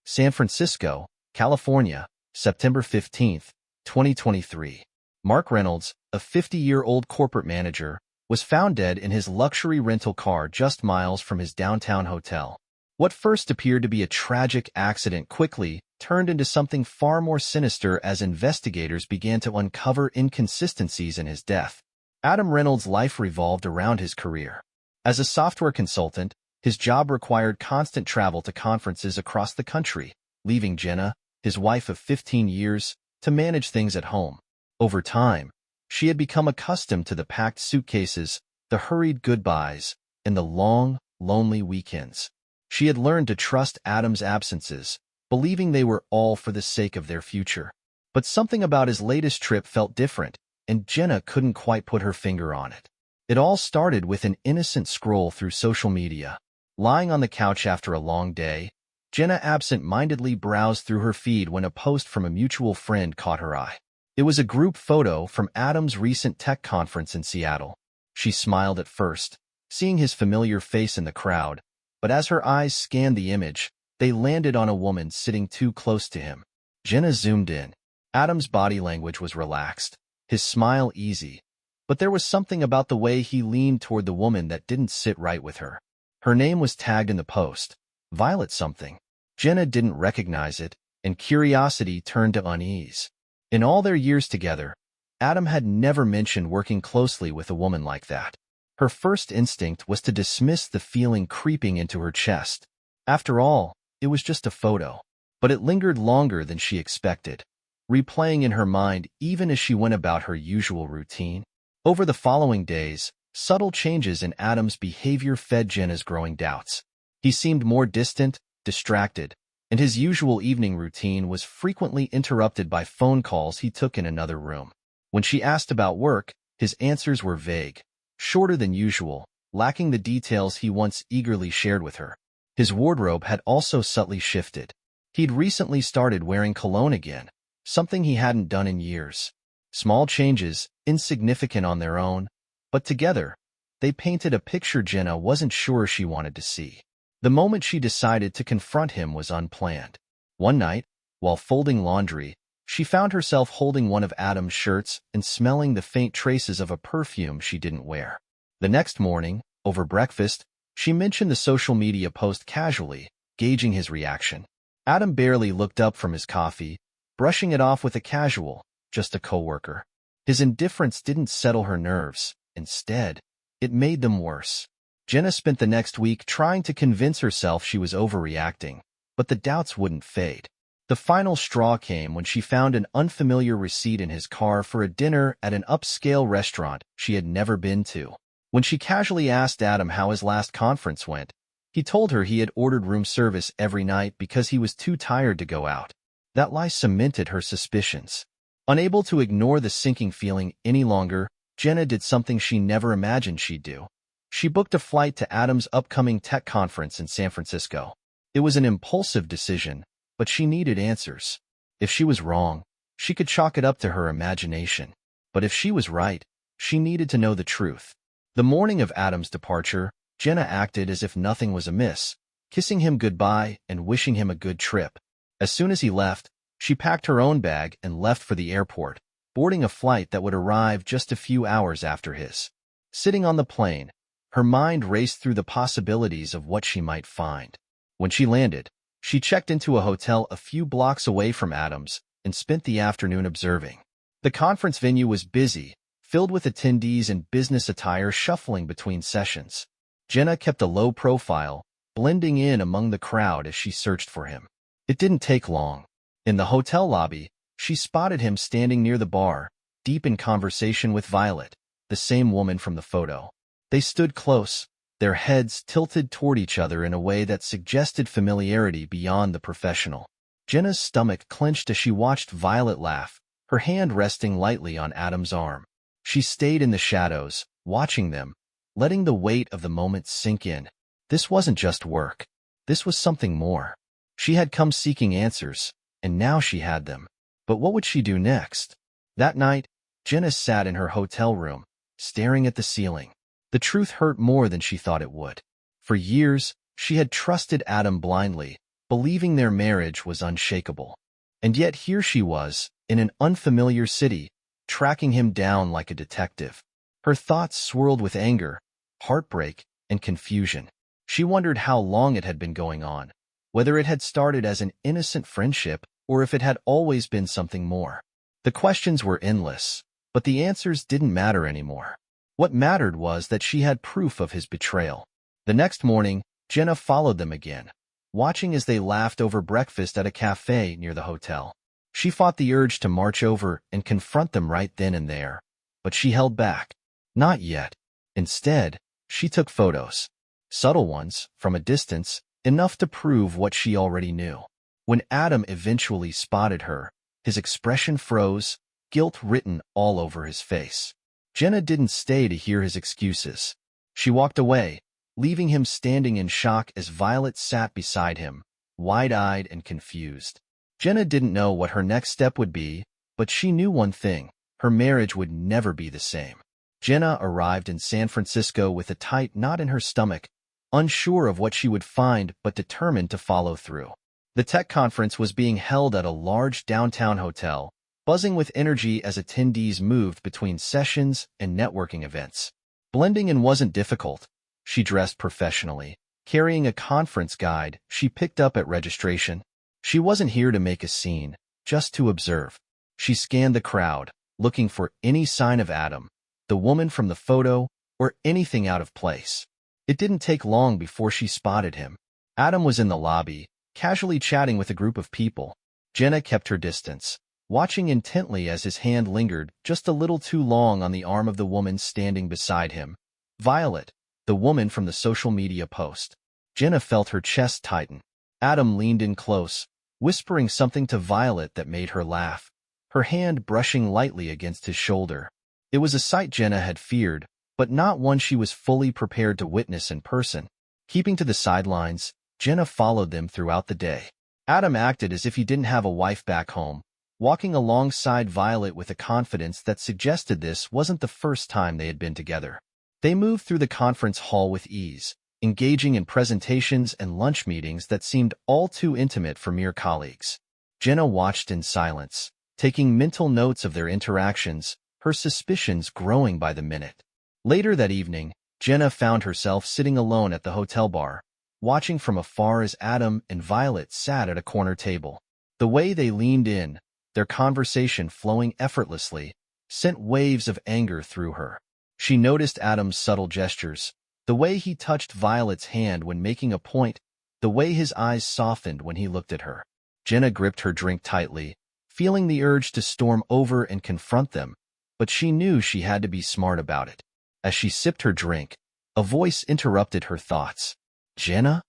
San Francisco, California, September 15, 2023. Mark Reynolds, a 50-year-old corporate manager, was found dead in his luxury rental car just miles from his downtown hotel. What first appeared to be a tragic accident quickly turned into something far more sinister as investigators began to uncover inconsistencies in his death. Adam Reynolds' life revolved around his career. As a software consultant, his job required constant travel to conferences across the country, leaving Jenna, his wife of 15 years, to manage things at home. Over time, she had become accustomed to the packed suitcases, the hurried goodbyes, and the long, lonely weekends. She had learned to trust Adam's absences, believing they were all for the sake of their future. But something about his latest trip felt different, and Jenna couldn't quite put her finger on it. It all started with an innocent scroll through social media. Lying on the couch after a long day, Jenna absent-mindedly browsed through her feed when a post from a mutual friend caught her eye. It was a group photo from Adam's recent tech conference in Seattle. She smiled at first, seeing his familiar face in the crowd, but as her eyes scanned the image, they landed on a woman sitting too close to him. Jenna zoomed in. Adam's body language was relaxed, his smile easy, but there was something about the way he leaned toward the woman that didn't sit right with her. Her name was tagged in the post, Violet something. Jenna didn't recognize it, and curiosity turned to unease. In all their years together, Adam had never mentioned working closely with a woman like that. Her first instinct was to dismiss the feeling creeping into her chest. After all, it was just a photo. But it lingered longer than she expected, replaying in her mind even as she went about her usual routine. Over the following days, subtle changes in Adam's behavior fed Jenna's growing doubts. He seemed more distant, distracted, and his usual evening routine was frequently interrupted by phone calls he took in another room. When she asked about work, his answers were vague, shorter than usual, lacking the details he once eagerly shared with her. His wardrobe had also subtly shifted. He'd recently started wearing cologne again, something he hadn't done in years. Small changes, insignificant on their own, but together, they painted a picture Jenna wasn't sure she wanted to see. The moment she decided to confront him was unplanned. One night, while folding laundry, she found herself holding one of Adam's shirts and smelling the faint traces of a perfume she didn't wear. The next morning, over breakfast, she mentioned the social media post casually, gauging his reaction. Adam barely looked up from his coffee, brushing it off with a casual, just a coworker. His indifference didn't settle her nerves. Instead, it made them worse. Jenna spent the next week trying to convince herself she was overreacting, but the doubts wouldn't fade. The final straw came when she found an unfamiliar receipt in his car for a dinner at an upscale restaurant she had never been to. When she casually asked Adam how his last conference went, he told her he had ordered room service every night because he was too tired to go out. That lie cemented her suspicions. Unable to ignore the sinking feeling any longer, Jenna did something she never imagined she'd do. She booked a flight to Adam's upcoming tech conference in San Francisco. It was an impulsive decision, but she needed answers. If she was wrong, she could chalk it up to her imagination. But if she was right, she needed to know the truth. The morning of Adam's departure, Jenna acted as if nothing was amiss, kissing him goodbye and wishing him a good trip. As soon as he left, she packed her own bag and left for the airport, boarding a flight that would arrive just a few hours after his. Sitting on the plane, her mind raced through the possibilities of what she might find. When she landed, she checked into a hotel a few blocks away from Adam's and spent the afternoon observing. The conference venue was busy, filled with attendees in business attire shuffling between sessions. Jenna kept a low profile, blending in among the crowd as she searched for him. It didn't take long. In the hotel lobby, she spotted him standing near the bar, deep in conversation with Violet, the same woman from the photo. They stood close, their heads tilted toward each other in a way that suggested familiarity beyond the professional. Jenna's stomach clenched as she watched Violet laugh, her hand resting lightly on Adam's arm. She stayed in the shadows, watching them, letting the weight of the moment sink in. This wasn't just work. This was something more. She had come seeking answers, and now she had them. But what would she do next? That night, Jenna sat in her hotel room, staring at the ceiling. The truth hurt more than she thought it would. For years, she had trusted Adam blindly, believing their marriage was unshakable. And yet here she was, in an unfamiliar city, tracking him down like a detective. Her thoughts swirled with anger, heartbreak, and confusion. She wondered how long it had been going on, whether it had started as an innocent friendship or if it had always been something more. The questions were endless, but the answers didn't matter anymore. What mattered was that she had proof of his betrayal. The next morning, Jenna followed them again, watching as they laughed over breakfast at a cafe near the hotel. She fought the urge to march over and confront them right then and there, but she held back. Not yet. Instead, she took photos. Subtle ones, from a distance, enough to prove what she already knew. When Adam eventually spotted her, his expression froze, guilt written all over his face. Jenna didn't stay to hear his excuses. She walked away, leaving him standing in shock as Violet sat beside him, wide-eyed and confused. Jenna didn't know what her next step would be, but she knew one thing: her marriage would never be the same. Jenna arrived in San Francisco with a tight knot in her stomach, unsure of what she would find but determined to follow through. The tech conference was being held at a large downtown hotel, buzzing with energy as attendees moved between sessions and networking events. Blending in wasn't difficult. She dressed professionally, carrying a conference guide she picked up at registration. She wasn't here to make a scene, just to observe. She scanned the crowd, looking for any sign of Adam, the woman from the photo, or anything out of place. It didn't take long before she spotted him. Adam was in the lobby, casually chatting with a group of people. Jenna kept her distance, watching intently as his hand lingered just a little too long on the arm of the woman standing beside him. Violet, the woman from the social media post. Jenna felt her chest tighten. Adam leaned in close, whispering something to Violet that made her laugh, her hand brushing lightly against his shoulder. It was a sight Jenna had feared, but not one she was fully prepared to witness in person. Keeping to the sidelines, Jenna followed them throughout the day. Adam acted as if he didn't have a wife back home, walking alongside Violet with a confidence that suggested this wasn't the first time they had been together. They moved through the conference hall with ease, engaging in presentations and lunch meetings that seemed all too intimate for mere colleagues. Jenna watched in silence, taking mental notes of their interactions, her suspicions growing by the minute. Later that evening, Jenna found herself sitting alone at the hotel bar, watching from afar as Adam and Violet sat at a corner table. The way they leaned in, their conversation flowing effortlessly, sent waves of anger through her. She noticed Adam's subtle gestures, the way he touched Violet's hand when making a point, the way his eyes softened when he looked at her. Jenna gripped her drink tightly, feeling the urge to storm over and confront them, but she knew she had to be smart about it. As she sipped her drink, a voice interrupted her thoughts. "Jenna?"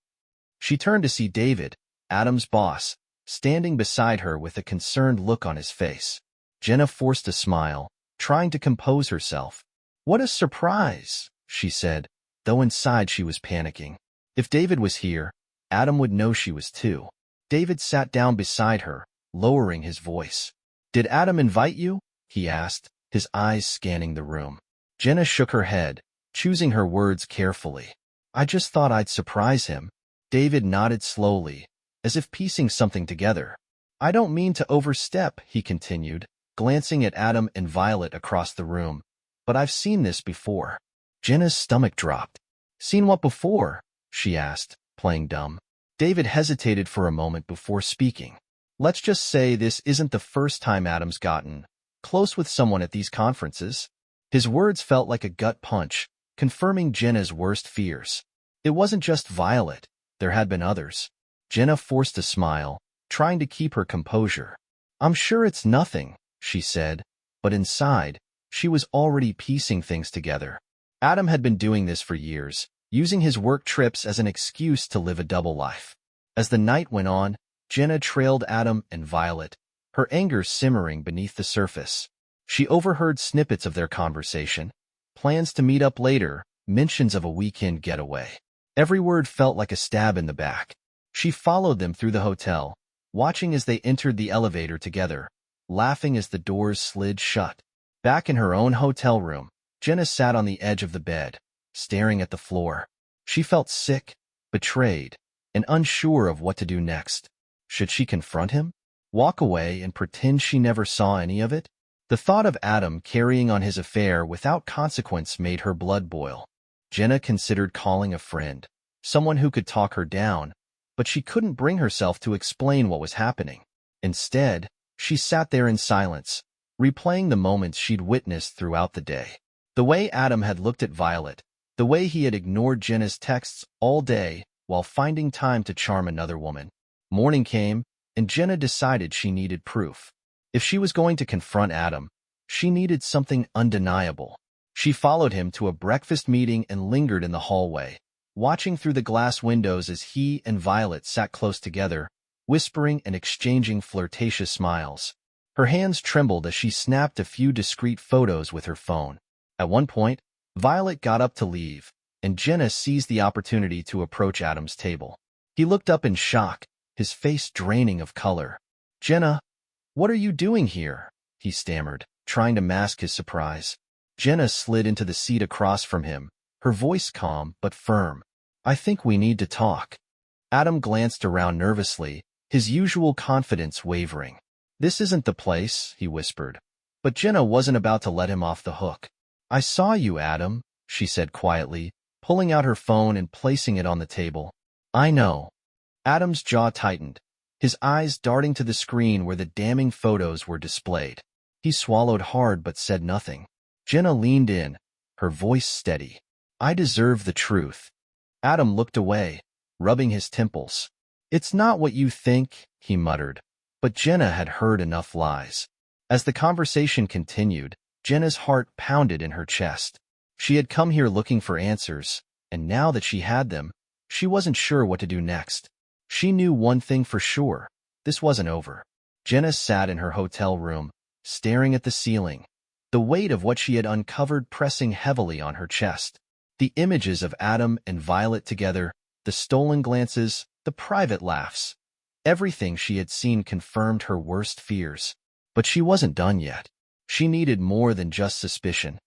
She turned to see David, Adam's boss, standing beside her with a concerned look on his face. Jenna forced a smile, trying to compose herself. "What a surprise," she said, though inside she was panicking. If David was here, Adam would know she was too. David sat down beside her, lowering his voice. "Did Adam invite you?" he asked, his eyes scanning the room. Jenna shook her head, choosing her words carefully. "I just thought I'd surprise him." David nodded slowly, as if piecing something together. "I don't mean to overstep," he continued, glancing at Adam and Violet across the room, "but I've seen this before." Jenna's stomach dropped. "Seen what before?" she asked, playing dumb. David hesitated for a moment before speaking. "Let's just say this isn't the first time Adam's gotten close with someone at these conferences." His words felt like a gut punch, confirming Jenna's worst fears. It wasn't just Violet. There had been others. Jenna forced a smile, trying to keep her composure. "I'm sure it's nothing," she said, but inside, she was already piecing things together. Adam had been doing this for years, using his work trips as an excuse to live a double life. As the night went on, Jenna trailed Adam and Violet, her anger simmering beneath the surface. She overheard snippets of their conversation, plans to meet up later, mentions of a weekend getaway. Every word felt like a stab in the back. She followed them through the hotel, watching as they entered the elevator together, laughing as the doors slid shut. Back in her own hotel room, Jenna sat on the edge of the bed, staring at the floor. She felt sick, betrayed, and unsure of what to do next. Should she confront him? Walk away and pretend she never saw any of it? The thought of Adam carrying on his affair without consequence made her blood boil. Jenna considered calling a friend, someone who could talk her down, but she couldn't bring herself to explain what was happening. Instead, she sat there in silence, replaying the moments she'd witnessed throughout the day. The way Adam had looked at Violet, the way he had ignored Jenna's texts all day while finding time to charm another woman. Morning came, and Jenna decided she needed proof. If she was going to confront Adam, she needed something undeniable. She followed him to a breakfast meeting and lingered in the hallway, watching through the glass windows as he and Violet sat close together, whispering and exchanging flirtatious smiles. Her hands trembled as she snapped a few discreet photos with her phone. At one point, Violet got up to leave, and Jenna seized the opportunity to approach Adam's table. He looked up in shock, his face draining of color. "Jenna, what are you doing here?" he stammered, trying to mask his surprise. Jenna slid into the seat across from him, her voice calm but firm. "I think we need to talk." Adam glanced around nervously, his usual confidence wavering. "This isn't the place," he whispered. But Jenna wasn't about to let him off the hook. "I saw you, Adam," she said quietly, pulling out her phone and placing it on the table. "I know." Adam's jaw tightened, his eyes darting to the screen where the damning photos were displayed. He swallowed hard but said nothing. Jenna leaned in, her voice steady. "I deserve the truth." Adam looked away, rubbing his temples. "It's not what you think," he muttered, but Jenna had heard enough lies. As the conversation continued, Jenna's heart pounded in her chest. She had come here looking for answers, and now that she had them, she wasn't sure what to do next. She knew one thing for sure: this wasn't over. Jenna sat in her hotel room, staring at the ceiling, the weight of what she had uncovered pressing heavily on her chest. The images of Adam and Violet together, the stolen glances, the private laughs. Everything she had seen confirmed her worst fears. But she wasn't done yet. She needed more than just suspicion.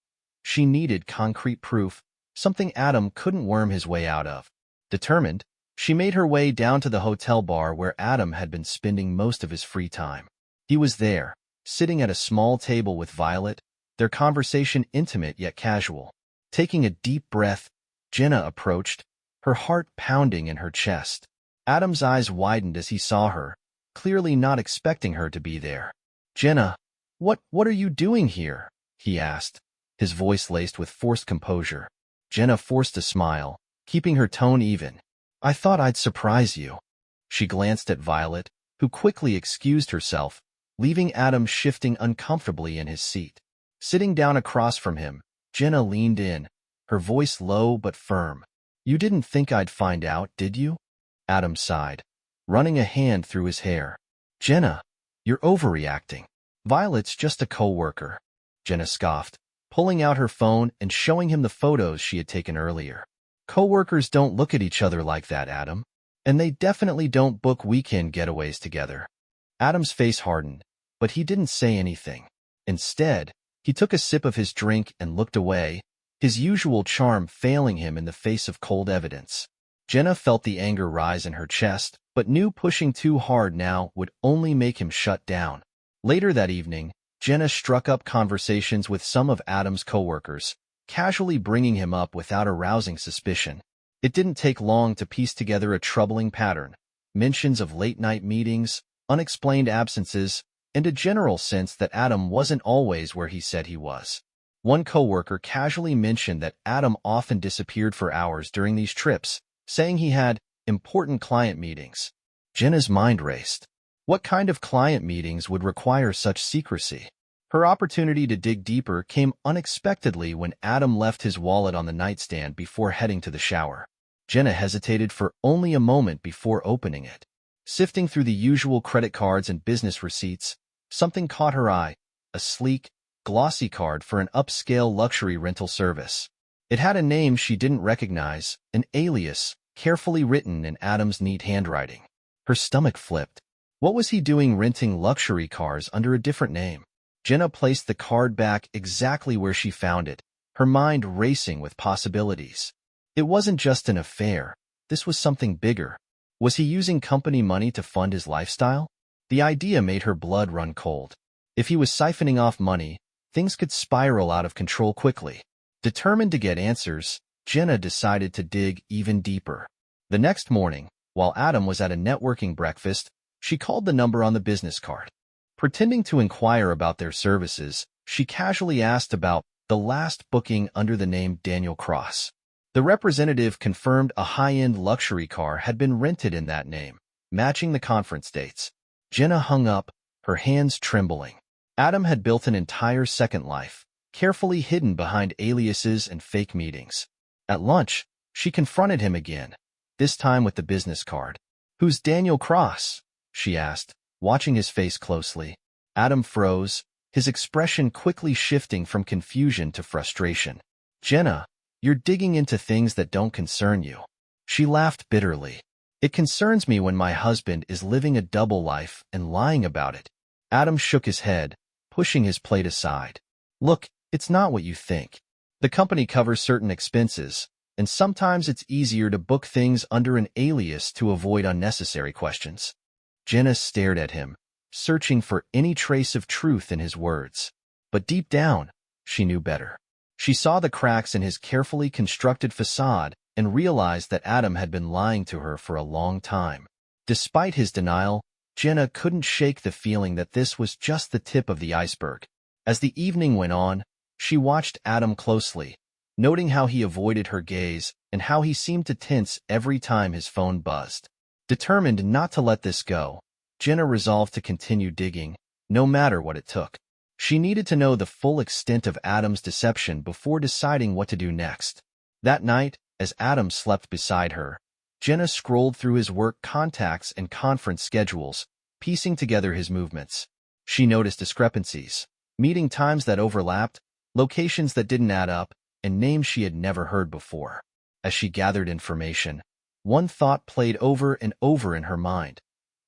She needed concrete proof, something Adam couldn't worm his way out of. Determined, she made her way down to the hotel bar where Adam had been spending most of his free time. He was there, sitting at a small table with Violet, their conversation intimate yet casual. Taking a deep breath, Jenna approached, her heart pounding in her chest. Adam's eyes widened as he saw her, clearly not expecting her to be there. "Jenna, what are you doing here?" he asked, his voice laced with forced composure. Jenna forced a smile, keeping her tone even. "I thought I'd surprise you." She glanced at Violet, who quickly excused herself, leaving Adam shifting uncomfortably in his seat. Sitting down across from him, Jenna leaned in, her voice low but firm. "You didn't think I'd find out, did you?" Adam sighed, running a hand through his hair. "Jenna, you're overreacting. Violet's just a coworker." Jenna scoffed, pulling out her phone and showing him the photos she had taken earlier. "Coworkers don't look at each other like that, Adam. And they definitely don't book weekend getaways together." Adam's face hardened, but he didn't say anything. Instead, he took a sip of his drink and looked away, his usual charm failing him in the face of cold evidence. Jenna felt the anger rise in her chest, but knew pushing too hard now would only make him shut down. Later that evening, Jenna struck up conversations with some of Adam's coworkers, casually bringing him up without arousing suspicion. It didn't take long to piece together a troubling pattern: mentions of late-night meetings, unexplained absences, and a general sense that Adam wasn't always where he said he was. One coworker casually mentioned that Adam often disappeared for hours during these trips, saying he had important client meetings. Jenna's mind raced. What kind of client meetings would require such secrecy? Her opportunity to dig deeper came unexpectedly when Adam left his wallet on the nightstand before heading to the shower. Jenna hesitated for only a moment before opening it. Sifting through the usual credit cards and business receipts, something caught her eye: a sleek, glossy card for an upscale luxury rental service. It had a name she didn't recognize, an alias, carefully written in Adam's neat handwriting. Her stomach flipped. What was he doing renting luxury cars under a different name? Jenna placed the card back exactly where she found it, her mind racing with possibilities. It wasn't just an affair. This was something bigger. Was he using company money to fund his lifestyle? The idea made her blood run cold. If he was siphoning off money, things could spiral out of control quickly. Determined to get answers, Jenna decided to dig even deeper. The next morning, while Adam was at a networking breakfast, she called the number on the business card. Pretending to inquire about their services, she casually asked about the last booking under the name Daniel Cross. The representative confirmed a high-end luxury car had been rented in that name, matching the conference dates. Jenna hung up, her hands trembling. Adam had built an entire second life, carefully hidden behind aliases and fake meetings. At lunch, she confronted him again, this time with the business card. "Who's Daniel Cross?" she asked, watching his face closely. Adam froze, his expression quickly shifting from confusion to frustration. "Jenna, you're digging into things that don't concern you." She laughed bitterly. "It concerns me when my husband is living a double life and lying about it." Adam shook his head, pushing his plate aside. "Look, it's not what you think. The company covers certain expenses, and sometimes it's easier to book things under an alias to avoid unnecessary questions." Jenna stared at him, searching for any trace of truth in his words. But deep down, she knew better. She saw the cracks in his carefully constructed facade and realized that Adam had been lying to her for a long time. Despite his denial, Jenna couldn't shake the feeling that this was just the tip of the iceberg. As the evening went on, she watched Adam closely, noting how he avoided her gaze and how he seemed to tense every time his phone buzzed. Determined not to let this go, Jenna resolved to continue digging, no matter what it took. She needed to know the full extent of Adam's deception before deciding what to do next. That night, as Adam slept beside her, Jenna scrolled through his work contacts and conference schedules, piecing together his movements. She noticed discrepancies, meeting times that overlapped, locations that didn't add up, and names she had never heard before. As she gathered information, one thought played over and over in her mind.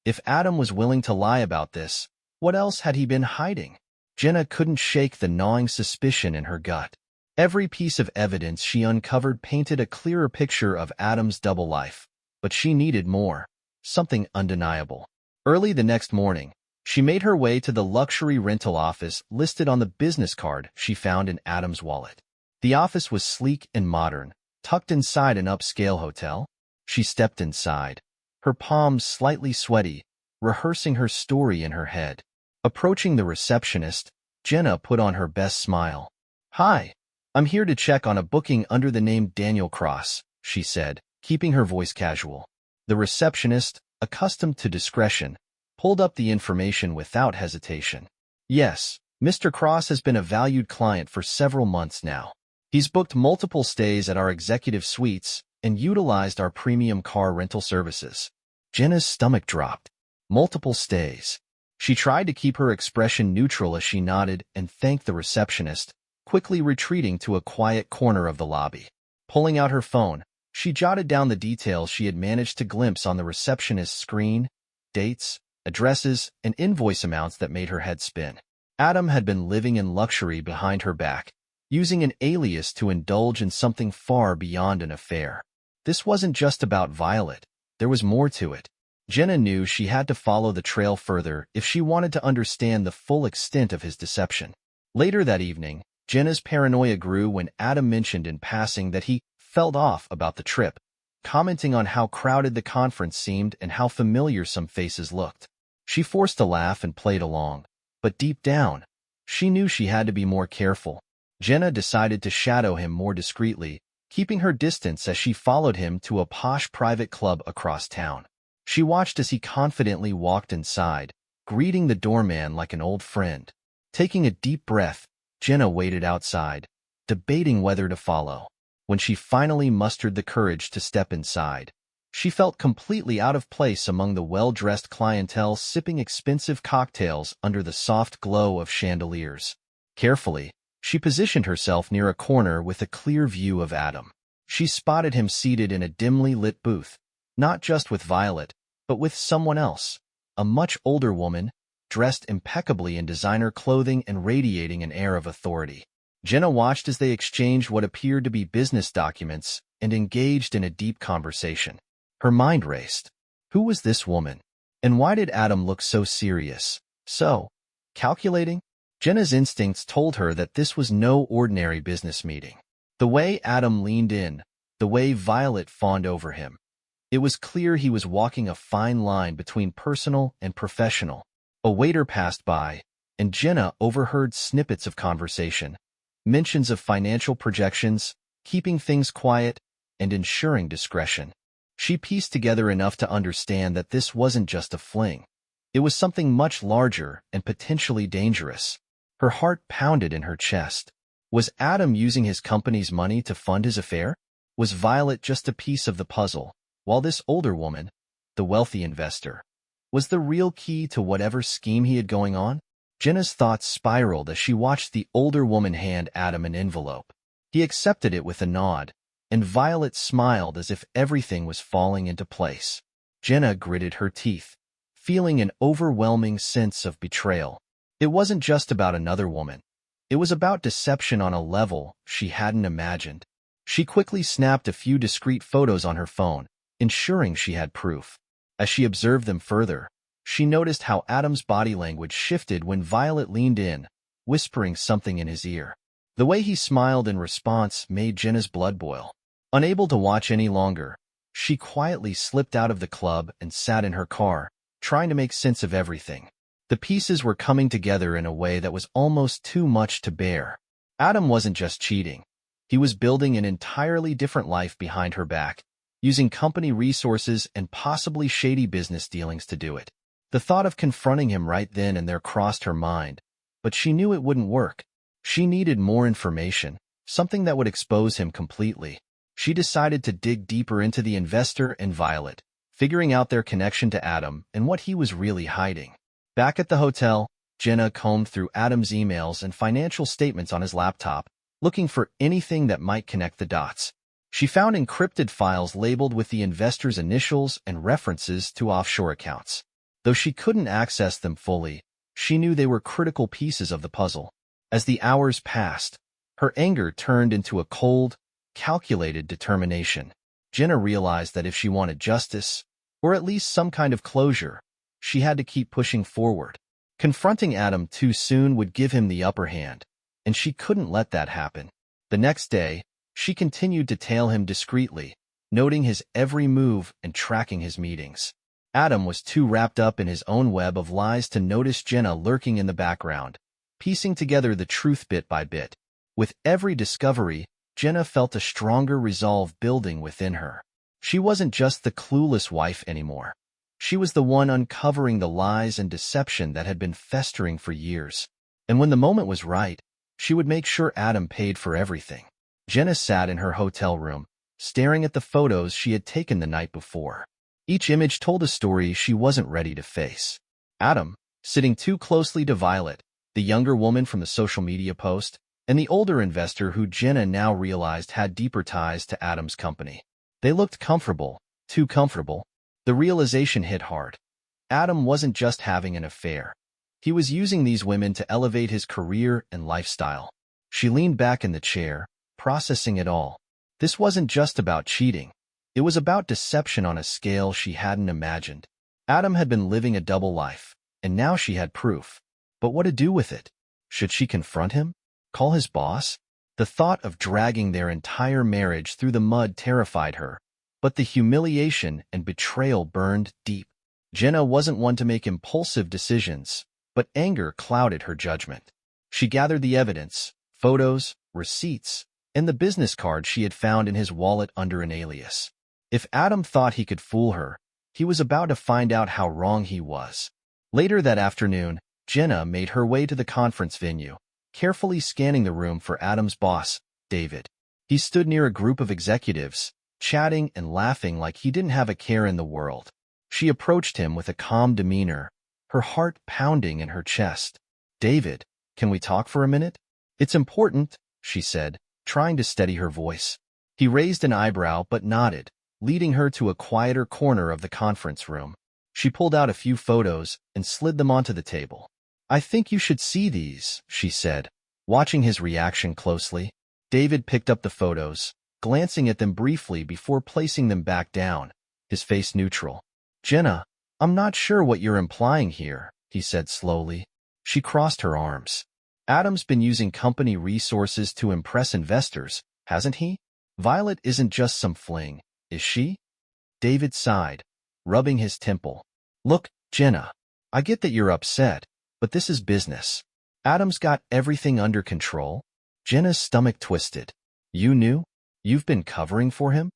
If Adam was willing to lie about this, what else had he been hiding? Jenna couldn't shake the gnawing suspicion in her gut. Every piece of evidence she uncovered painted a clearer picture of Adam's double life, but she needed more, something undeniable. Early the next morning, she made her way to the luxury rental office listed on the business card she found in Adam's wallet. The office was sleek and modern, tucked inside an upscale hotel. She stepped inside, her palms slightly sweaty, rehearsing her story in her head. Approaching the receptionist, Jenna put on her best smile. "Hi, I'm here to check on a booking under the name Daniel Cross," she said, keeping her voice casual. The receptionist, accustomed to discretion, pulled up the information without hesitation. "Yes, Mr. Cross has been a valued client for several months now. He's booked multiple stays at our executive suites and utilized our premium car rental services." Jenna's stomach dropped. Multiple stays. She tried to keep her expression neutral as she nodded and thanked the receptionist, quickly retreating to a quiet corner of the lobby. Pulling out her phone, she jotted down the details she had managed to glimpse on the receptionist's screen, dates, addresses, and invoice amounts that made her head spin. Adam had been living in luxury behind her back, using an alias to indulge in something far beyond an affair. This wasn't just about Violet. There was more to it. Jenna knew she had to follow the trail further if she wanted to understand the full extent of his deception. Later that evening, Jenna's paranoia grew when Adam mentioned in passing that he felt off about the trip, commenting on how crowded the conference seemed and how familiar some faces looked. She forced a laugh and played along, but deep down, she knew she had to be more careful. Jenna decided to shadow him more discreetly, keeping her distance as she followed him to a posh private club across town. She watched as he confidently walked inside, greeting the doorman like an old friend. Taking a deep breath, Jenna waited outside, debating whether to follow. When she finally mustered the courage to step inside, she felt completely out of place among the well-dressed clientele sipping expensive cocktails under the soft glow of chandeliers. Carefully, she positioned herself near a corner with a clear view of Adam. She spotted him seated in a dimly lit booth, not just with Violet, but with someone else, a much older woman, dressed impeccably in designer clothing and radiating an air of authority. Jenna watched as they exchanged what appeared to be business documents and engaged in a deep conversation. Her mind raced. Who was this woman? And why did Adam look so serious? So calculating? Jenna's instincts told her that this was no ordinary business meeting. The way Adam leaned in, the way Violet fawned over him, it was clear he was walking a fine line between personal and professional. A waiter passed by, and Jenna overheard snippets of conversation, mentions of financial projections, keeping things quiet, and ensuring discretion. She pieced together enough to understand that this wasn't just a fling. It was something much larger and potentially dangerous. Her heart pounded in her chest. Was Adam using his company's money to fund his affair? Was Violet just a piece of the puzzle, while this older woman, the wealthy investor, was the real key to whatever scheme he had going on? Jenna's thoughts spiraled as she watched the older woman hand Adam an envelope. He accepted it with a nod, and Violet smiled as if everything was falling into place. Jenna gritted her teeth, feeling an overwhelming sense of betrayal. It wasn't just about another woman. It was about deception on a level she hadn't imagined. She quickly snapped a few discreet photos on her phone, ensuring she had proof. As she observed them further, she noticed how Adam's body language shifted when Violet leaned in, whispering something in his ear. The way he smiled in response made Jenna's blood boil. Unable to watch any longer, she quietly slipped out of the club and sat in her car, trying to make sense of everything. The pieces were coming together in a way that was almost too much to bear. Adam wasn't just cheating. He was building an entirely different life behind her back, using company resources and possibly shady business dealings to do it. The thought of confronting him right then and there crossed her mind, but she knew it wouldn't work. She needed more information, something that would expose him completely. She decided to dig deeper into the investor and Violet, figuring out their connection to Adam and what he was really hiding. Back at the hotel, Jenna combed through Adam's emails and financial statements on his laptop, looking for anything that might connect the dots. She found encrypted files labeled with the investor's initials and references to offshore accounts. Though she couldn't access them fully, she knew they were critical pieces of the puzzle. As the hours passed, her anger turned into a cold, calculated determination. Jenna realized that if she wanted justice, or at least some kind of closure, she had to keep pushing forward. Confronting Adam too soon would give him the upper hand, and she couldn't let that happen. The next day, she continued to tail him discreetly, noting his every move and tracking his meetings. Adam was too wrapped up in his own web of lies to notice Jenna lurking in the background, piecing together the truth bit by bit. With every discovery, Jenna felt a stronger resolve building within her. She wasn't just the clueless wife anymore. She was the one uncovering the lies and deception that had been festering for years. And when the moment was right, she would make sure Adam paid for everything. Jenna sat in her hotel room, staring at the photos she had taken the night before. Each image told a story she wasn't ready to face. Adam, sitting too closely to Violet, the younger woman from the social media post, and the older investor who Jenna now realized had deeper ties to Adam's company. They looked comfortable, too comfortable. The realization hit hard. Adam wasn't just having an affair. He was using these women to elevate his career and lifestyle. She leaned back in the chair, processing it all. This wasn't just about cheating. It was about deception on a scale she hadn't imagined. Adam had been living a double life, and now she had proof. But what to do with it? Should she confront him? Call his boss? The thought of dragging their entire marriage through the mud terrified her, but the humiliation and betrayal burned deep. Jenna wasn't one to make impulsive decisions, but anger clouded her judgment. She gathered the evidence, photos, receipts, and the business card she had found in his wallet under an alias. If Adam thought he could fool her, he was about to find out how wrong he was. Later that afternoon, Jenna made her way to the conference venue, carefully scanning the room for Adam's boss, David. He stood near a group of executives, chatting and laughing like he didn't have a care in the world. She approached him with a calm demeanor, her heart pounding in her chest. "David, can we talk for a minute?" "It's important," she said, trying to steady her voice. He raised an eyebrow but nodded, leading her to a quieter corner of the conference room. She pulled out a few photos and slid them onto the table. "I think you should see these," she said, watching his reaction closely. David picked up the photos, glancing at them briefly before placing them back down, his face neutral. Jenna, I'm not sure what you're implying here, he said slowly. She crossed her arms. Adam's been using company resources to impress investors, hasn't he? Violet isn't just some fling, is she? David sighed, rubbing his temple. Look, Jenna, I get that you're upset, but this is business. Adam's got everything under control. Jenna's stomach twisted. You knew? You've been covering for him?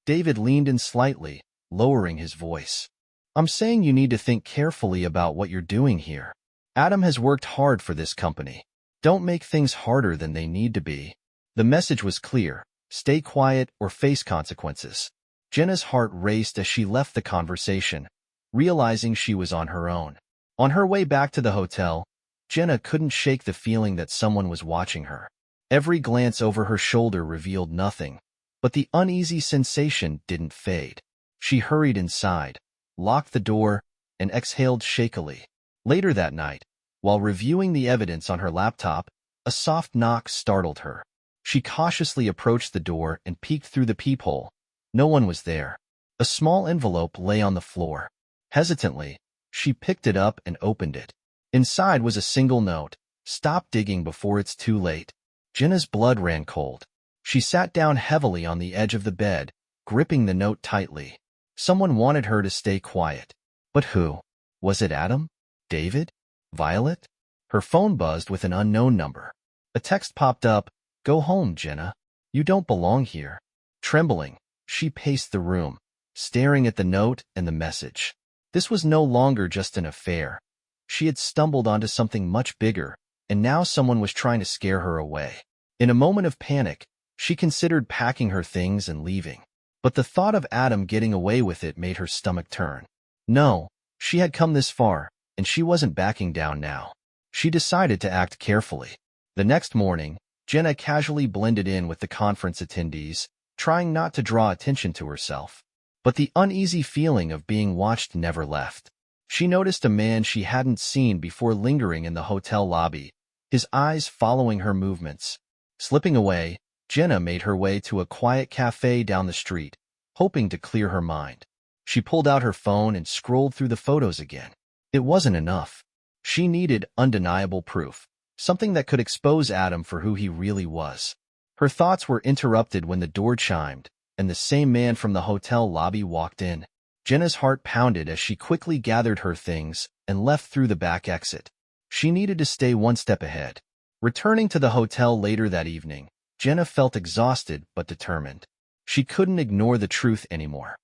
David leaned in slightly, lowering his voice. I'm saying you need to think carefully about what you're doing here. Adam has worked hard for this company. Don't make things harder than they need to be. The message was clear. Stay quiet or face consequences. Jenna's heart raced as she left the conversation, realizing she was on her own. On her way back to the hotel, Jenna couldn't shake the feeling that someone was watching her. Every glance over her shoulder revealed nothing, but the uneasy sensation didn't fade. She hurried inside, locked the door, and exhaled shakily. Later that night, while reviewing the evidence on her laptop, a soft knock startled her. She cautiously approached the door and peeked through the peephole. No one was there. A small envelope lay on the floor. Hesitantly, she picked it up and opened it. Inside was a single note. Stop digging before it's too late. Jenna's blood ran cold. She sat down heavily on the edge of the bed, gripping the note tightly. Someone wanted her to stay quiet. But who? Was it Adam? David? Violet? Her phone buzzed with an unknown number. A text popped up. Go home, Jenna. You don't belong here. Trembling, she paced the room, staring at the note and the message. This was no longer just an affair. She had stumbled onto something much bigger, and now someone was trying to scare her away. In a moment of panic, she considered packing her things and leaving. But the thought of Adam getting away with it made her stomach turn. No, she had come this far, and she wasn't backing down now. She decided to act carefully. The next morning, Jenna casually blended in with the conference attendees, trying not to draw attention to herself. But the uneasy feeling of being watched never left. She noticed a man she hadn't seen before lingering in the hotel lobby, his eyes following her movements. Slipping away, Jenna made her way to a quiet cafe down the street, hoping to clear her mind. She pulled out her phone and scrolled through the photos again. It wasn't enough. She needed undeniable proof, something that could expose Adam for who he really was. Her thoughts were interrupted when the door chimed, and the same man from the hotel lobby walked in. Jenna's heart pounded as she quickly gathered her things and left through the back exit. She needed to stay one step ahead. Returning to the hotel later that evening, Jenna felt exhausted but determined. She couldn't ignore the truth anymore.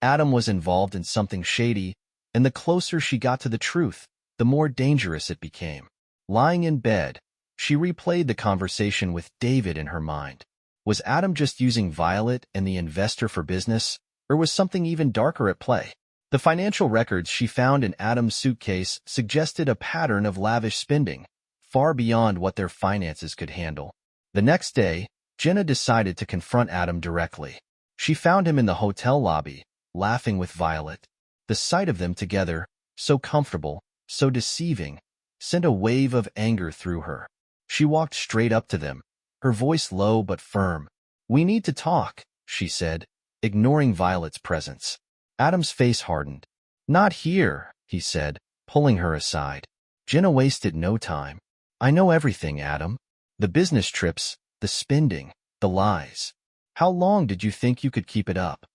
Adam was involved in something shady, and the closer she got to the truth, the more dangerous it became. Lying in bed, she replayed the conversation with David in her mind. Was Adam just using Violet and the investor for business, or was something even darker at play? The financial records she found in Adam's suitcase suggested a pattern of lavish spending, far beyond what their finances could handle. The next day, Jenna decided to confront Adam directly. She found him in the hotel lobby, laughing with Violet. The sight of them together, so comfortable, so deceiving, sent a wave of anger through her. She walked straight up to them, her voice low but firm. "We need to talk," she said, ignoring Violet's presence. Adam's face hardened. "Not here," he said, pulling her aside. Jenna wasted no time. "I know everything, Adam. The business trips, the spending, the lies. How long did you think you could keep it up?"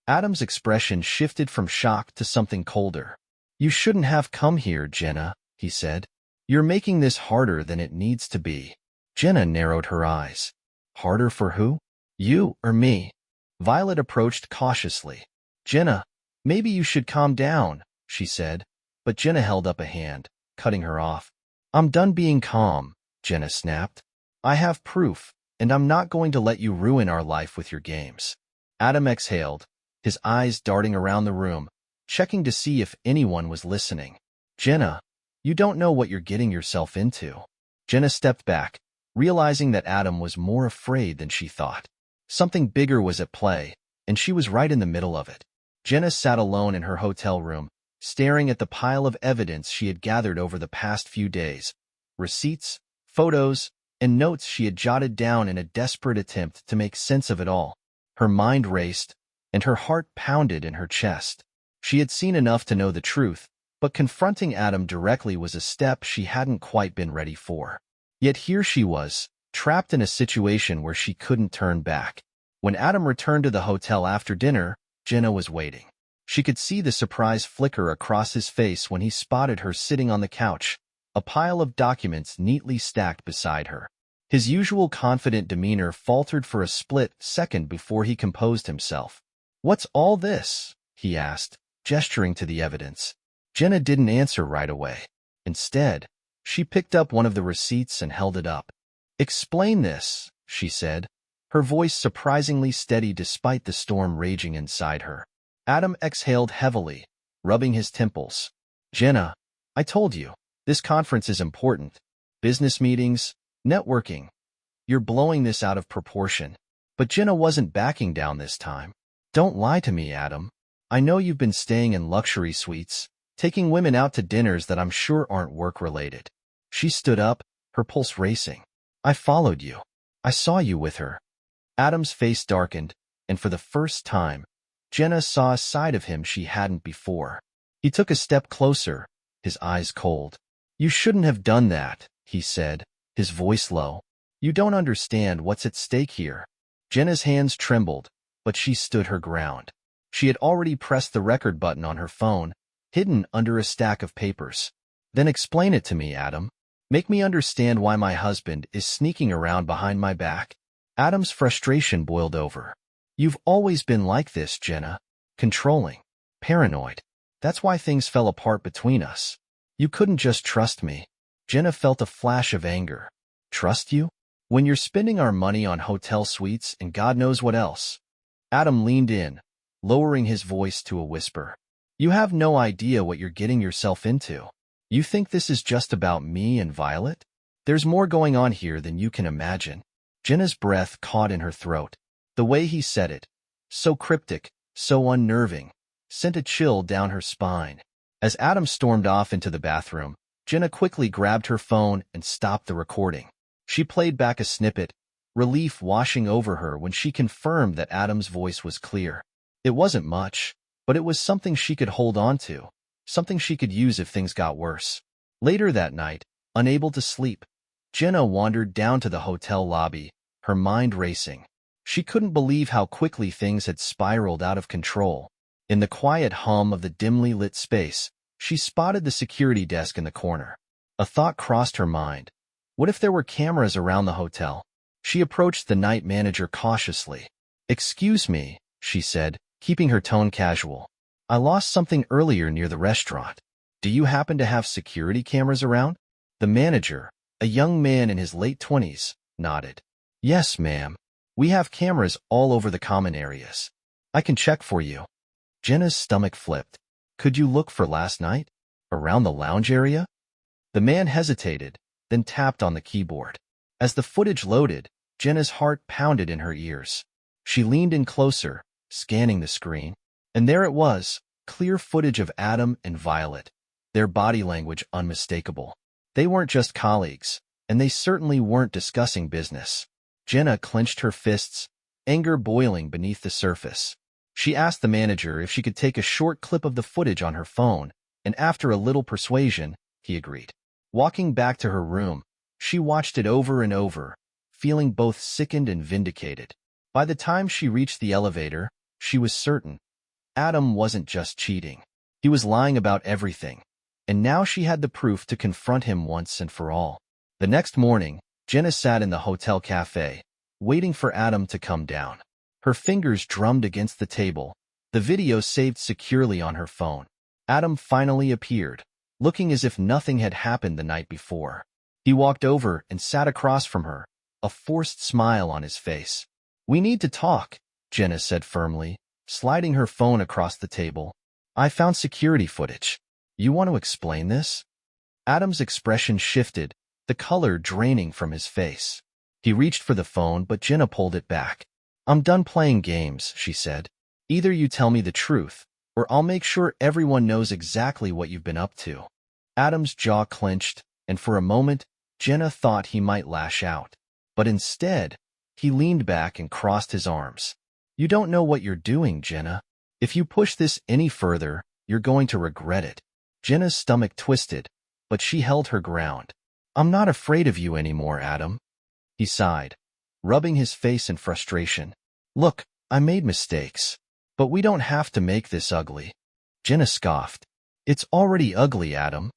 Adam's expression shifted from shock to something colder. "You shouldn't have come here, Jenna," he said. "You're making this harder than it needs to be." Jenna narrowed her eyes. "Harder for who? You or me?" Violet approached cautiously. "Jenna, maybe you should calm down," she said, but Jenna held up a hand, cutting her off. "I'm done being calm," Jenna snapped. "I have proof, and I'm not going to let you ruin our life with your games." Adam exhaled, his eyes darting around the room, checking to see if anyone was listening. "Jenna, you don't know what you're getting yourself into." Jenna stepped back, realizing that Adam was more afraid than she thought. Something bigger was at play, and she was right in the middle of it. Jenna sat alone in her hotel room, staring at the pile of evidence she had gathered over the past few days. Receipts, photos, and notes she had jotted down in a desperate attempt to make sense of it all. Her mind raced, and her heart pounded in her chest. She had seen enough to know the truth, but confronting Adam directly was a step she hadn't quite been ready for. Yet here she was, trapped in a situation where she couldn't turn back. When Adam returned to the hotel after dinner, Jenna was waiting. She could see the surprise flicker across his face when he spotted her sitting on the couch, a pile of documents neatly stacked beside her. His usual confident demeanor faltered for a split second before he composed himself. "What's all this?" he asked, gesturing to the evidence. Jenna didn't answer right away. Instead, she picked up one of the receipts and held it up. "Explain this," she said, her voice surprisingly steady despite the storm raging inside her. Adam exhaled heavily, rubbing his temples. "Jenna, I told you, this conference is important. Business meetings, networking. You're blowing this out of proportion." But Jenna wasn't backing down this time. "Don't lie to me, Adam. I know you've been staying in luxury suites, taking women out to dinners that I'm sure aren't work-related." She stood up, her pulse racing. "I followed you. I saw you with her." Adam's face darkened, and for the first time, Jenna saw a side of him she hadn't before. He took a step closer, his eyes cold. "You shouldn't have done that," he said, his voice low. "You don't understand what's at stake here." Jenna's hands trembled, but she stood her ground. She had already pressed the record button on her phone, hidden under a stack of papers. "Then explain it to me, Adam. Make me understand why my husband is sneaking around behind my back." Adam's frustration boiled over. "You've always been like this, Jenna. Controlling. Paranoid. That's why things fell apart between us. You couldn't just trust me." Jenna felt a flash of anger. "Trust you? When you're spending our money on hotel suites and God knows what else?" Adam leaned in, lowering his voice to a whisper. "You have no idea what you're getting yourself into. You think this is just about me and Violet? There's more going on here than you can imagine." Jenna's breath caught in her throat. The way he said it, so cryptic, so unnerving, sent a chill down her spine. As Adam stormed off into the bathroom, Jenna quickly grabbed her phone and stopped the recording. She played back a snippet, relief washing over her when she confirmed that Adam's voice was clear. It wasn't much, but it was something she could hold on to, something she could use if things got worse. Later that night, unable to sleep, Jenna wandered down to the hotel lobby, her mind racing. She couldn't believe how quickly things had spiraled out of control. In the quiet hum of the dimly lit space, she spotted the security desk in the corner. A thought crossed her mind. What if there were cameras around the hotel? She approached the night manager cautiously. "Excuse me," she said, keeping her tone casual. "I lost something earlier near the restaurant. Do you happen to have security cameras around?" The manager, a young man in his late 20s, nodded. "Yes, ma'am. We have cameras all over the common areas. I can check for you." Jenna's stomach flipped. "Could you look for last night? Around the lounge area?" The man hesitated, then tapped on the keyboard. As the footage loaded, Jenna's heart pounded in her ears. She leaned in closer, scanning the screen. And there it was, clear footage of Adam and Violet, their body language unmistakable. They weren't just colleagues, and they certainly weren't discussing business. Jenna clenched her fists, anger boiling beneath the surface. She asked the manager if she could take a short clip of the footage on her phone, and after a little persuasion, he agreed. Walking back to her room, she watched it over and over, feeling both sickened and vindicated. By the time she reached the elevator, she was certain Adam wasn't just cheating. He was lying about everything, and now she had the proof to confront him once and for all. The next morning, Jenna sat in the hotel cafe, waiting for Adam to come down. Her fingers drummed against the table, the video saved securely on her phone. Adam finally appeared, looking as if nothing had happened the night before. He walked over and sat across from her, a forced smile on his face. "We need to talk," Jenna said firmly, sliding her phone across the table. "I found security footage. You want to explain this?" Adam's expression shifted, the color draining from his face. He reached for the phone, but Jenna pulled it back. "I'm done playing games," she said. "Either you tell me the truth, or I'll make sure everyone knows exactly what you've been up to." Adam's jaw clenched, and for a moment, Jenna thought he might lash out. But instead, he leaned back and crossed his arms. "You don't know what you're doing, Jenna. If you push this any further, You're going to regret it. Jenna's stomach twisted, but she held her ground. I'm not afraid of you anymore, Adam. He sighed, rubbing his face in frustration. Look, I made mistakes. But we don't have to make this ugly. Jenna scoffed. It's already ugly, Adam.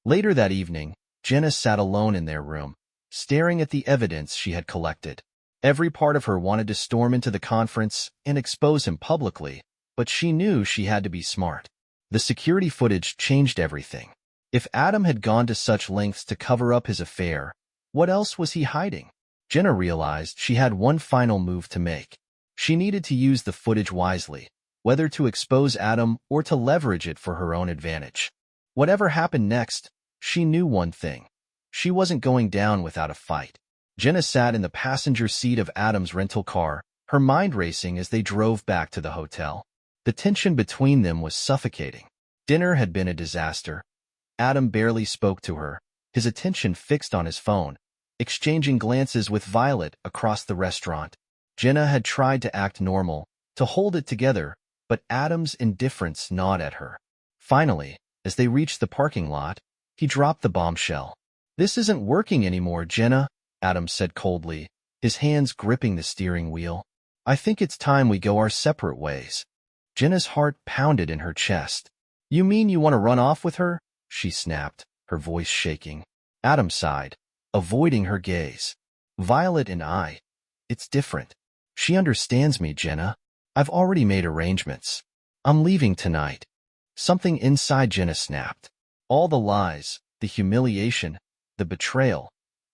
Later that evening, Jenna sat alone in their room, staring at the evidence she had collected. Every part of her wanted to storm into the conference and expose him publicly, but she knew she had to be smart. The security footage changed everything. If Adam had gone to such lengths to cover up his affair, what else was he hiding? Jenna realized she had one final move to make. She needed to use the footage wisely, whether to expose Adam or to leverage it for her own advantage. Whatever happened next, she knew one thing. She wasn't going down without a fight. Jenna sat in the passenger seat of Adam's rental car, her mind racing as they drove back to the hotel. The tension between them was suffocating. Dinner had been a disaster. Adam barely spoke to her, his attention fixed on his phone, exchanging glances with Violet across the restaurant. Jenna had tried to act normal, to hold it together, but Adam's indifference gnawed at her. Finally, as they reached the parking lot, he dropped the bombshell. This isn't working anymore, Jenna, Adam said coldly, his hands gripping the steering wheel. I think it's time we go our separate ways. Jenna's heart pounded in her chest. You mean you want to run off with her? She snapped, her voice shaking. Adam sighed, avoiding her gaze. Violet and I, it's different. She understands me, Jenna. I've already made arrangements. I'm leaving tonight. Something inside Jenna snapped. All the lies, the humiliation, the betrayal.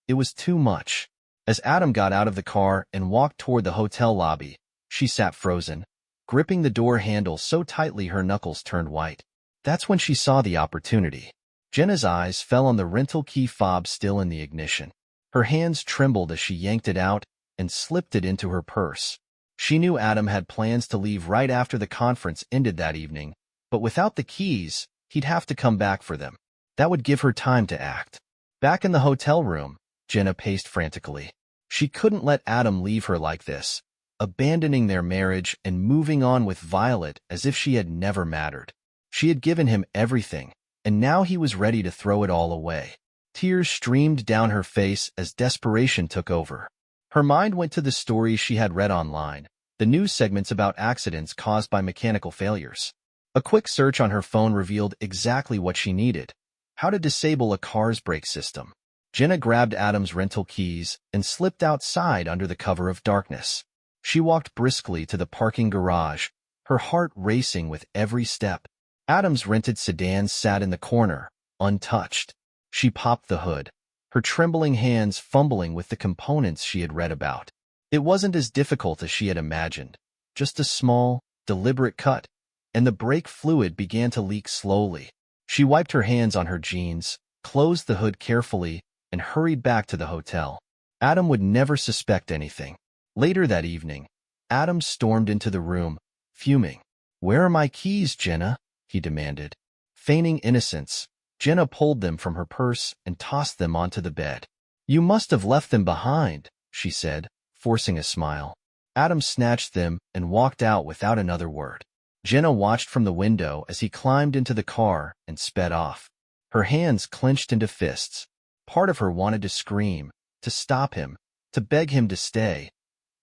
It was too much. As Adam got out of the car and walked toward the hotel lobby, she sat frozen, gripping the door handle so tightly her knuckles turned white. That's when she saw the opportunity. Jenna's eyes fell on the rental key fob still in the ignition. Her hands trembled as she yanked it out and slipped it into her purse. She knew Adam had plans to leave right after the conference ended that evening, but without the keys, he'd have to come back for them. That would give her time to act. Back in the hotel room, Jenna paced frantically. She couldn't let Adam leave her like this, abandoning their marriage and moving on with Violet as if she had never mattered. She had given him everything, and now he was ready to throw it all away. Tears streamed down her face as desperation took over. Her mind went to the stories she had read online, the news segments about accidents caused by mechanical failures. A quick search on her phone revealed exactly what she needed: how to disable a car's brake system. Jenna grabbed Adam's rental keys and slipped outside under the cover of darkness. She walked briskly to the parking garage, her heart racing with every step. Adam's rented sedan sat in the corner, untouched. She popped the hood, her trembling hands fumbling with the components she had read about. It wasn't as difficult as she had imagined, just a small, deliberate cut, and the brake fluid began to leak slowly. She wiped her hands on her jeans, closed the hood carefully, and hurried back to the hotel. Adam would never suspect anything. Later that evening, Adam stormed into the room, fuming. "Where are my keys, Jenna?" he demanded. Feigning innocence, Jenna pulled them from her purse and tossed them onto the bed. "You must have left them behind," she said, forcing a smile. Adam snatched them and walked out without another word. Jenna watched from the window as he climbed into the car and sped off. Her hands clenched into fists. Part of her wanted to scream, to stop him, to beg him to stay,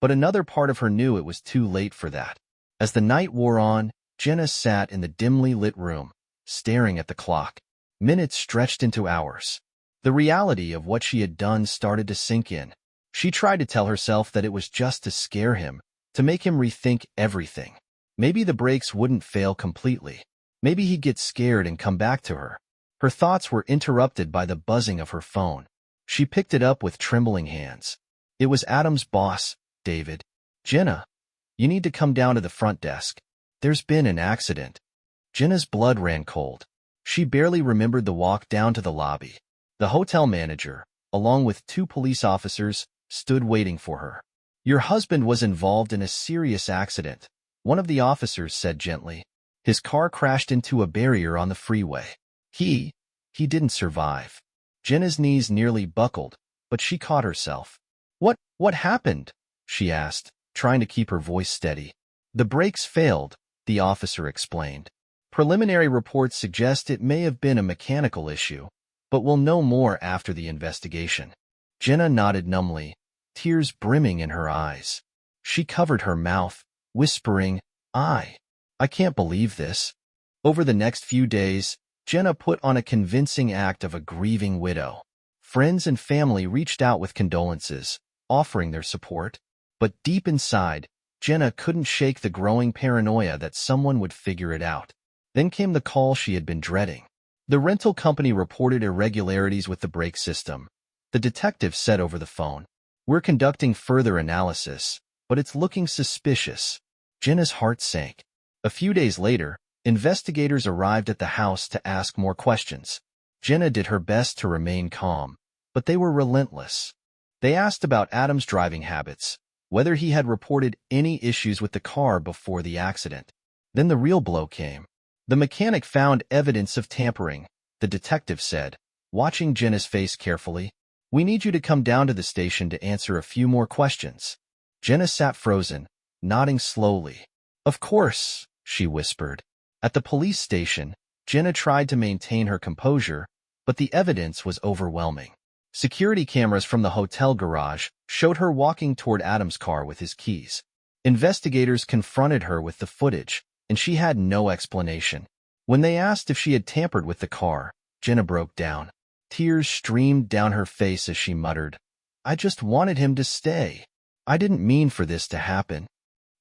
but another part of her knew it was too late for that. As the night wore on, Jenna sat in the dimly lit room, staring at the clock. Minutes stretched into hours. The reality of what she had done started to sink in. She tried to tell herself that it was just to scare him, to make him rethink everything. Maybe the brakes wouldn't fail completely. Maybe he'd get scared and come back to her. Her thoughts were interrupted by the buzzing of her phone. She picked it up with trembling hands. It was Adam's boss, David. "Jenna, you need to come down to the front desk. There's been an accident." Jenna's blood ran cold. She barely remembered the walk down to the lobby. The hotel manager, along with 2 police officers, stood waiting for her. "Your husband was involved in a serious accident," one of the officers said gently. "His car crashed into a barrier on the freeway. He didn't survive." Jenna's knees nearly buckled, but she caught herself. What happened?" she asked, trying to keep her voice steady. "The brakes failed," the officer explained. Preliminary reports suggest it may have been a mechanical issue, but we'll know more after the investigation. Jenna nodded numbly, tears brimming in her eyes. She covered her mouth, whispering, I can't believe this. Over the next few days, Jenna put on a convincing act of a grieving widow. Friends and family reached out with condolences, offering their support. But deep inside, Jenna couldn't shake the growing paranoia that someone would figure it out. Then came the call she had been dreading. The rental company reported irregularities with the brake system. The detective said over the phone, "We're conducting further analysis, but it's looking suspicious." Jenna's heart sank. A few days later, investigators arrived at the house to ask more questions. Jenna did her best to remain calm, but they were relentless. They asked about Adam's driving habits, whether he had reported any issues with the car before the accident. Then the real blow came. The mechanic found evidence of tampering, the detective said, watching Jenna's face carefully. "We need you to come down to the station to answer a few more questions." Jenna sat frozen, nodding slowly. "Of course," she whispered. At the police station, Jenna tried to maintain her composure, but the evidence was overwhelming. Security cameras from the hotel garage showed her walking toward Adam's car with his keys. Investigators confronted her with the footage, and she had no explanation. When they asked if she had tampered with the car, Jenna broke down. Tears streamed down her face as she muttered, "I just wanted him to stay. I didn't mean for this to happen."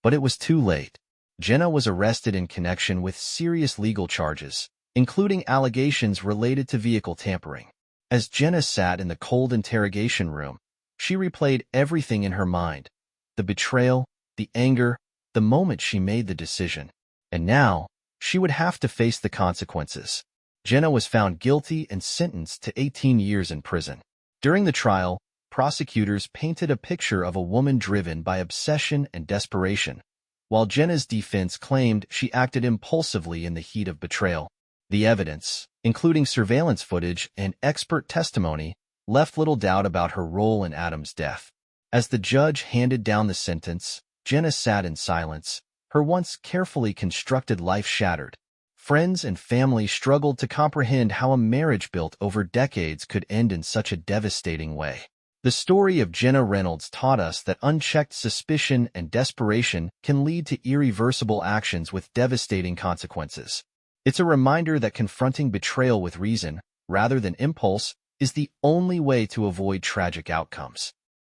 But it was too late. Jenna was arrested in connection with serious legal charges, including allegations related to vehicle tampering. As Jenna sat in the cold interrogation room, she replayed everything in her mind: the betrayal, the anger, the moment she made the decision. And now, she would have to face the consequences. Jenna was found guilty and sentenced to 18 years in prison. During the trial, prosecutors painted a picture of a woman driven by obsession and desperation, while Jenna's defense claimed she acted impulsively in the heat of betrayal. The evidence, including surveillance footage and expert testimony, left little doubt about her role in Adam's death. As the judge handed down the sentence, Jenna sat in silence, her once carefully constructed life shattered. Friends and family struggled to comprehend how a marriage built over decades could end in such a devastating way. The story of Jenna Reynolds taught us that unchecked suspicion and desperation can lead to irreversible actions with devastating consequences. It's a reminder that confronting betrayal with reason, rather than impulse, is the only way to avoid tragic outcomes.